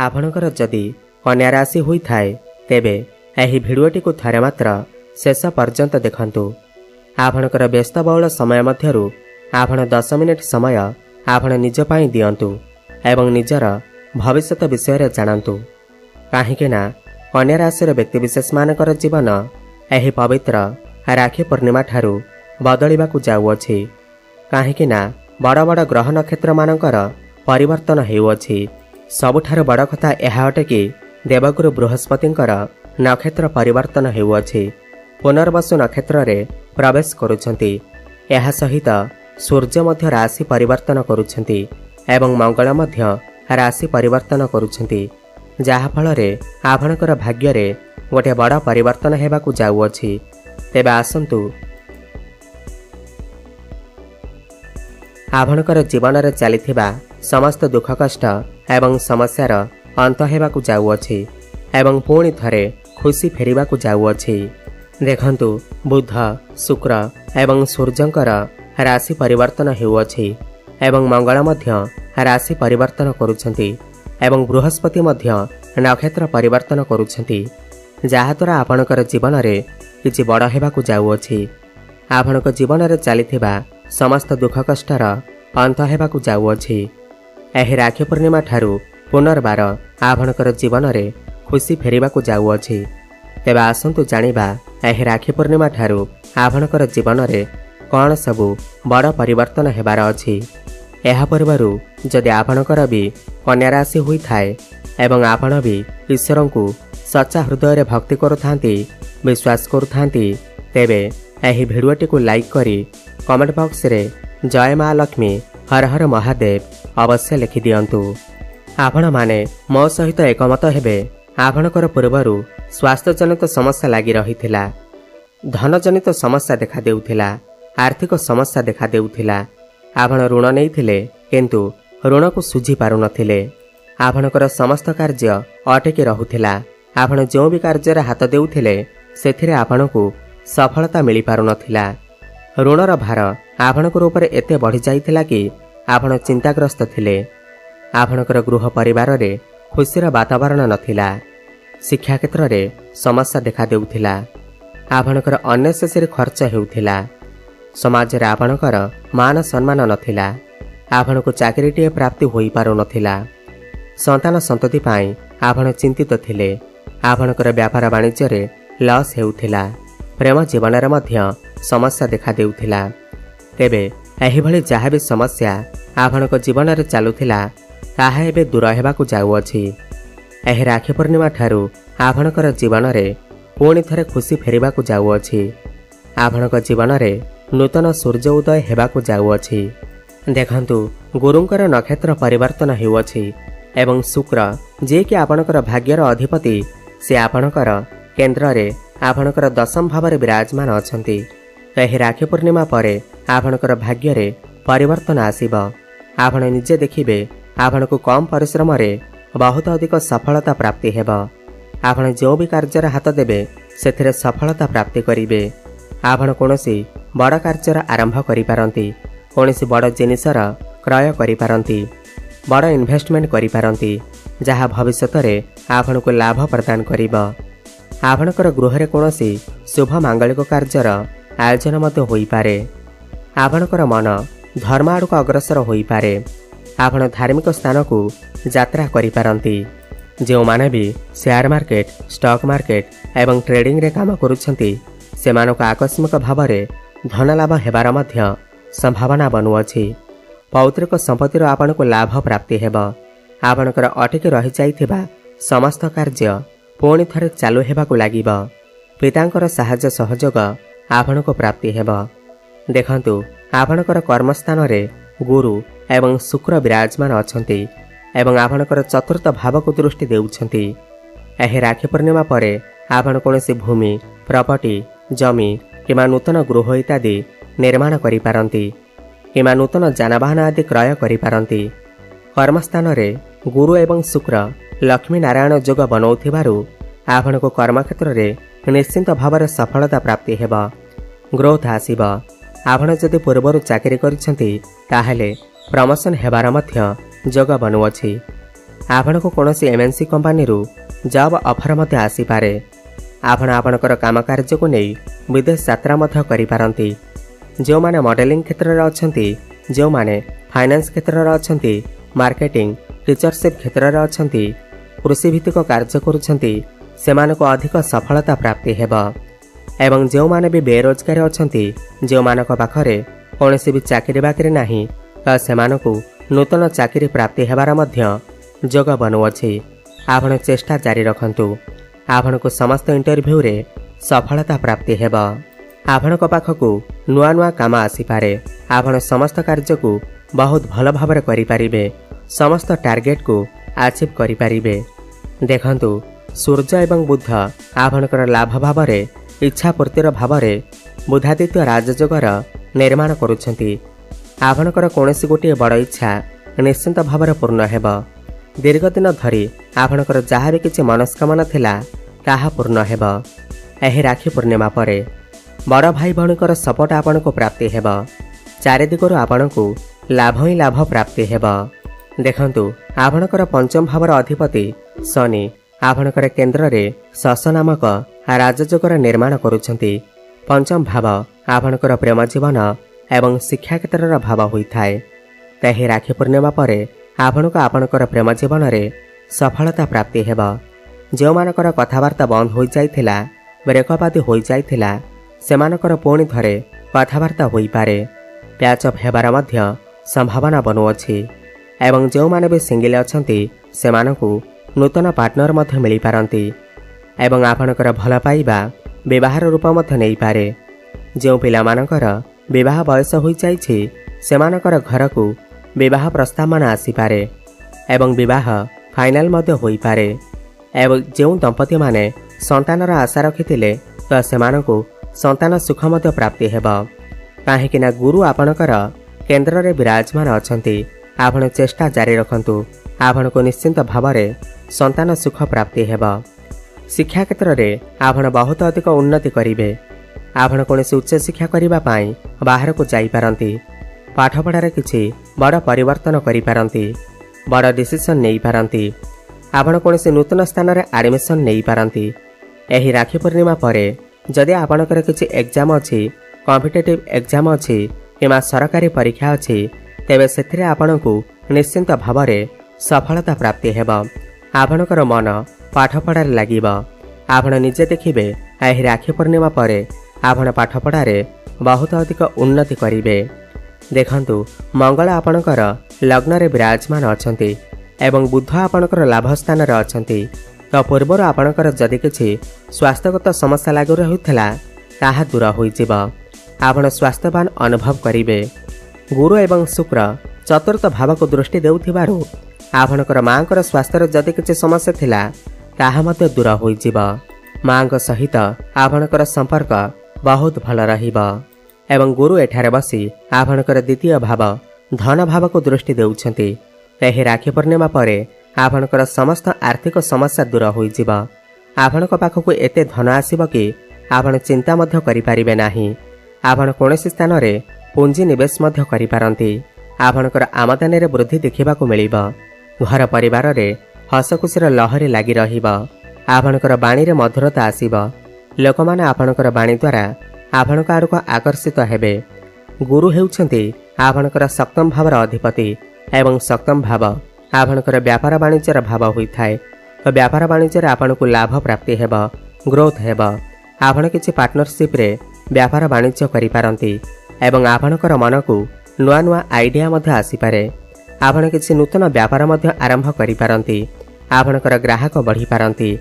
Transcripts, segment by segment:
आपणकर जदि कन्या राशि होई थाए तेबे एही भिडियोटी को थरे मात्र शेष पर्यंत देखंतु। आपणकर व्यस्तबहुल समय मध्यरु आपण 10 मिनिट समय आपण निज पाई दियंतु एवं निजर भविष्यत विषय जानतु। काहेकि ना कन्या राशि व्यक्तिविशेष मानकर जीवन एही पवित्र राखी पूर्णिमा ठारू बदलिबाकु जाउअछि। काहेकि ना बड़ बड़ ग्रह नक्षत्र मानकर परिवर्तन हेउअछि। सबुठारु बड़ कथा एहा अटे कि देवगुरु बृहस्पतिंकर नक्षत्र परिवर्तन हेउअछि। पुनर्वसु नक्षत्र रे प्रवेश करुछंती। एहा सहित सूर्य मध्य राशि परिवर्तन करुछंती एवं मंगल मध्य राशि परिवर्तन करुछंती, जाहा फल रे आपणकर भाग्य रे गोटे बड़ परिवर्तन हेबाकु जाउअछि। तेबे आसंतु आपणकर जीवन रे चलिथिबा समस्त दुख कष्ट एवं समस्यार अंत हेबाकु जाउअछि एवं पुणी थरे खुशी फेरिबाकु जाउअछि। देखंतु बुध शुक्र एवं सूर्यंकर राशि परिवर्तन हेउअछि एवं मंगल मध्य राशि परिवर्तन करुछंती एवं बृहस्पति मध्य नक्षत्र परिवर्तन करुछंती, जाहा द्वारा आपणकर जीवन रे किछि बड़ हेबाकु जाउअछि। आपणक जीवन रे चलिथिबा समस्त दुख कष्टर अंत हेबाकु जाउअछि। एही राखी पूर्णिमा ठारू पुनर्बार आपणकर जीवन रे खुशी फेरिबाकु जाउअछि। तेबे आसंतु जानिबा एही राखी पूर्णिमा ठारू आपणकर जीवन रे कौन सबु बड़ परिवर्तन हेबार अछि। एहा पूर्वरु जदि आपणकर भी कन्या राशि होई थाए एवं आपण भी ईश्वर को सच्चा हृदय रे भक्ति करुथांती विश्वास करुथांती तेबे एही भिडियोटी को लाइक करी कमेंट बॉक्स रे जय मां लक्ष्मी हर हर महादेव अवश्य लिखि दियंतु। आपण माने मो सहित एकमत हेबे आपणकर पूर्वरु स्वास्थ्य जनित समस्या लागि रहिथिला, धन जनित समस्या देखा देउथिला, आर्थिक समस्या देखा देउथिला। आपण ऋण नैथिले किंतु ऋण को सुझी पारु नथिले। आपणकर समस्त कार्य अटकी रहुथिला। आपण जो भी कार्य रे हाथ देउथिले सेथिरे आपणकु सफलता मिली पारु नथिला। ऋणर भार आपणकर ऊपर एते बढ़ी जाइथिला कि आपण चिंताग्रस्त थिले। आपणकर गृह परिवार रे खुशीर वातावरण नथिला। शिक्षा क्षेत्र रे समस्या देखा देउथिला। आपणकर अननेसेसरी खर्च हेउथिला। समाज रे आपणकर मान सम्मान नथिला। आपणको चाकरीटीए प्राप्ति होई पारु नथिला। संतान संतति पाई आपण चिंतित थिले। आपणकर व्यापार वाणिज्य रे लॉस हेउथिला। प्रेम जीवन रे मध्य समस्या देखा देउथिला। तेबे एही भली जहा भी समस्या आपणको जीवन रे चालुथिला ताहा एबे दूर हेबाकु जाउअछि। एही राखी पूर्णिमा ठारू आपणकर जीवन रे पुणी थरे खुशी फेरिबाकु जाउअछि। आपणक जीवन रे नूतन सूर्य उदय हेबाकु जाउअछि। देखंतु गुरुंकर नक्षत्र परिवर्तन हेउअछि एवं शुक्र जे कि आपणकर भाग्यर अधिपति से आपणकर केंद्र रे आपणकर दशम भाव रे विराजमान अछंती। एही राखी पूर्णिमा परे आपणकर भाग्य रे परिवर्तन आसीब। आपण निजे देखिबे आपणको कम परिश्रम रे बहुत अधिक सफलता प्राप्ति हेब। आपण जो भी कार्य रे हाथ देबे सेथिरे सफलता प्राप्ति करिवे। आपण कोनोसी बड़ कार्यर आरंभ करि पारंती, कोनोसी बड़ जिनिसर क्रय करि पारंती, बड़ इन्वेस्टमेंट करि पारंती, जहा भविष्यत रे आपनको लाभ प्रदान करिब। आपणकर गृह रे कोनोसी शुभ मांगलिक कार्यर आयोजन मते होई पारे। आपणकर मन धर्म आड़क अग्रसर होई पारे। आपण धार्मिक स्थान को यात्रा करि पारंती। जो माने भी शेयर मार्केट स्टॉक मार्केट एवं ट्रेडिंग रे काम करुछंती सेमानक आकस्मिक भाव रे धन लाभ हेबार मध्य संभावना बनुअछि। पौत्रिक संपत्तिर आपनको लाभ प्राप्ति हेब। आपणकर अटकी रहि जाइथिबा समस्त कार्य पुणी थरे चालू हेबाकु लागिब। पितांकर साहाय्य सहयोग आपनको प्राप्ति हेब। देखंतु आपणकर कर्मस्थान रे गुरु एवं शुक्र विराजमान अछंती एवं आपणकर चतुर्थ भाव को दृष्टि देउछंती। एही राखी पूर्णिमा परे आपण कोनोसी भूमि प्रॉपर्टी जमी किमा नूतन गृह इत्यादि निर्माण करि पारंती किमा नूतन जानवाहन आदि क्रय करि पारंती। कर्मस्थान रे गुरु एवं शुक्र लक्ष्मी नारायण जोग बनौथिबारु आपनको कर्मक्षेत्र रे निश्चिंत भाव सफलता प्राप्ति हेब, ग्रोथ आसीब। आपण जदि पूर्वरु चाकरी करिसेंती ताहेले प्रमोशन हेबार मध्य जोग बनुअछि। आपणको कौनसी एमएनसी कंपनी जॉब ऑफर मध्य आसीपारे। आपण आपणकर काम कार्य को नहीं विदेश यात्रा मध्य करि पारंती। जो माने मॉडलिंग क्षेत्र रे अछंती, जो माने फाइनेंस क्षेत्र रे अछंती, मार्केटिंग टीचरशिप क्षेत्र रे अछंती, कृषि भित्तिक कार्य करूछंती, सेमानको अधिक सफलता प्राप्ति हेबा। एवं जो माने भी बेरोजगार अछंती, जो मानक पाखरे कौनसी भी चाकरी बाकरी नाही, तो सेमानको नूतन चाकरी प्राप्ति हेबार मध्य जोग बनुअछि। आपण चेष्टा जारी रखंतु। आपनको समस्त इंटरव्यू रे सफलता प्राप्ति हेबा। आपणक पाखकु नुआ नुआ काम आसीपारे। आपण समस्त कार्य को बहुत भल भाव करि पारिबे। समस्त टार्गेट को अचीव करि पारिबे। देखंतु सूर्य एवं बुध आपणकर लाभ भाव रे इच्छा पूर्तिर भाव रे बुधादित्य राजयोगर निर्माण करुछंती। आपणकर कौनसी गोटे बड़ इच्छा निश्चिंत भाव पूर्ण हेबा। दीर्घ दिन धरी आपणकर जहाँ भी किसी मनस्कामना थिला ताहा पूर्ण हेबा। एही राखी पूर्णिमा परे बड़ भाई भणीकर सपोर्ट आपनको प्राप्ति हेबा। चारि दिगरु आपनको लाभ ही लाभ प्राप्ति हेबा। देखंतु आपणकर पंचम भावर अधिपति शनि आपणकर केन्द्र रे शश नामक राजयोगर निर्माण करुछंती। पंचम भाव आपणकर प्रेम जीवन एवं शिक्षा क्षेत्र भाव होइथाय। तेही राखी पूर्णिमा परे आपणको आपणकर प्रेम जीवन रे सफलता प्राप्ति हेबा। जो मानकर कथावार्ता बंद हो जाइथिला, ब्रेकअप आदि हो जाइथिला, सेमानकर पुणी थरे कथावार्ता होई पारे। प्याच अप हेबार मध्य संभावना बनुअछि। एवं जो माने भी सिंगल अछंती सेमानकु नूतन पार्टनर मध्य मिली पारंती। एवं आपणकर भल पाइबा विवाहर रूप मध्य नहीं पारे। जो पिला मानकर विवाह बयस हो जाइछि सेमानकर घर को विवाह प्रस्ताव मान आसीपारे एवं विवाह फाइनाल मध्य होई पारे। एवं जो दंपति माने संतानर आशा रखिथिले तो सेमानकु संतान सुख मध्य प्राप्ति हेबा। काहेकिना गुरु आपणकर केन्द्र रे विराजमान अछंती। आपण चेष्टा जारी रखंतु। आपणको निश्चिंत भाव रे संतान सुख प्राप्ति हेबा। शिक्षा क्षेत्र रे आपण बहुत अधिक उन्नति करिवे। आपण कोनोसी उच्च शिक्षा करिबा पाई बाहर को जाई पारंती। पाठपढ़ार किछि बड़ परिवर्तन करि पारंती। बड़ डिसीजन नहीं पारंती। आपण कोनोसी नूतन स्थान रे एडमिशन नहीं पारंती। एही राखी पूर्णिमा परे जदि आपणकर किछि एग्जाम अछि, कॉम्पिटिटिव एग्जाम अछि किमा सरकारी परीक्षा अछि, तेबे सेथिरे आपणकु निश्चिंत भाव रे सफलता प्राप्ति हेबा। आपणकर मन पाठपढ़ार लागिबा। आपण निजे देखिबे एही राखी पूर्णिमा परे आपण पाठपढ़ार बहुत अधिक उन्नति करिवे। देखंतु मंगल आपणकर लग्न रे विराजमान अछंती एवं बुध आपणकर लाभ स्थान रे अछंती। तो पूर्वर आपणकर जदि किछि स्वास्थ्यगत समस्या लागू रहुथिला ताहा दूर होई जिबा। आपण स्वास्थ्यवान अनुभव करिवे। गुरु एवं शुक्र चतुर्थ भाव को दृष्टि देउथिबारु आपणकर मांकर स्वास्थ्य जदि किछि समस्या थिला ताहा मते दूर होई जिबा। मांक सहित आपणकर संपर्क बहुत भल रहिबा। एवं गुरु एठारे बसी आपणकर द्वितीय भाव धन भाव को दृष्टि देउछंती। एही राखी पूर्णिमा परे आपणकर समस्त आर्थिक समस्या दूर होई जिबा। आपणक पाखकु एते धन आसीबो कि आपण चिंता मध्य करि पारिबे नाही। आपण कोनोसी स्थान रे पूंजी निवेश मध्य करि पारंती। आपणकर आमदानी रे वृद्धि देखिबाकु मिलिबा। घर परिवार रे हसखुसीर लहरी लागि रहिबा। आपणकर बाणी रे मधुरता आसीबा। लोकमाने आपणकर बाणी द्वारा आपणक आड़क आकर्षित हेबे। गुरु हेउछंती आपणकर सप्तम भावर अधिपति एवं सप्तम भाव आपणकर व्यापार वाणिज्यर भाव होइथाय। तो व्यापार वाणिज्य आपणकु लाभ प्राप्ति हेबा, ग्रोथ हेबा। आपण किछि पार्टनरशिप रे व्यापार वाणिज्य करि पारंती एवं आपणकर मनकु नुआ नुआ आइडिया मध्य आसीपारे। आपण किछि नूतन व्यापार मध्य आरंभ करि पारंती। आपणकर ग्राहक बढ़ी पारंती।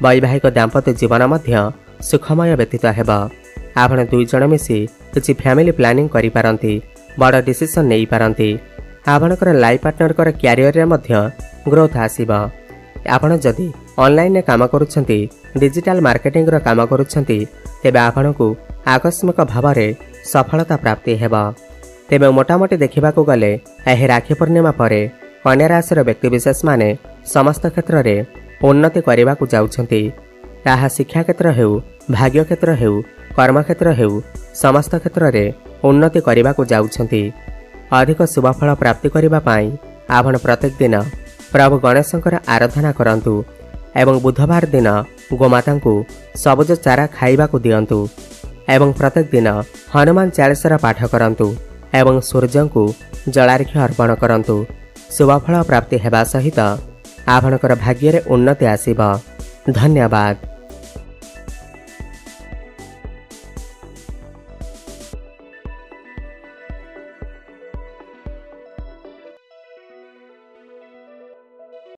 वैवाहिक दाम्पत्य जीवन मध्य सुखमय व्यतीत हेबा। आपण दुई जण मिसी किछि फैमिली प्लानिंग करि पारंती। बड़ डिसीजन नहीं पारंती। आपणकर लाइफ पार्टनर क्यारियर रे मध्य ग्रोथ आसीबा। आपण जदि ऑनलाइन रे काम करूछंती, डिजिटल मार्केटिंग रो काम करूछंती, तेबे आपणकु आकस्मिक भाव रे सफलता प्राप्ति हेबा। तेबे मोटामोटी देखिबाकू गले एही राखी पूर्णिमा परे कन्या राशि व्यक्ति विशेष माने समस्त क्षेत्र रे उन्नति करबाकू जाउछंती। ताहा शिक्षा क्षेत्र हेउ, भाग्य क्षेत्र हेउ, कर्म क्षेत्र हेउ, समस्त क्षेत्र रे उन्नति करबाकू जाउछंती। अधिक शुभफल प्राप्ति करबा पाई आपण प्रत्येक दिन प्रभु गणेशंकर आराधना करंतु एवं बुधवार दिन गोमाता को सबुज चारा खाइबाकु दियंतु एवं प्रत्येक दिन हनुमान चालीसार पाठ करंतु एवं सूर्य को जलार्घ्य अर्पण करंतु। शुभफल प्राप्ति हेबा सहित आपणकर भाग्य रे उन्नति आसीबा। धन्यवाद।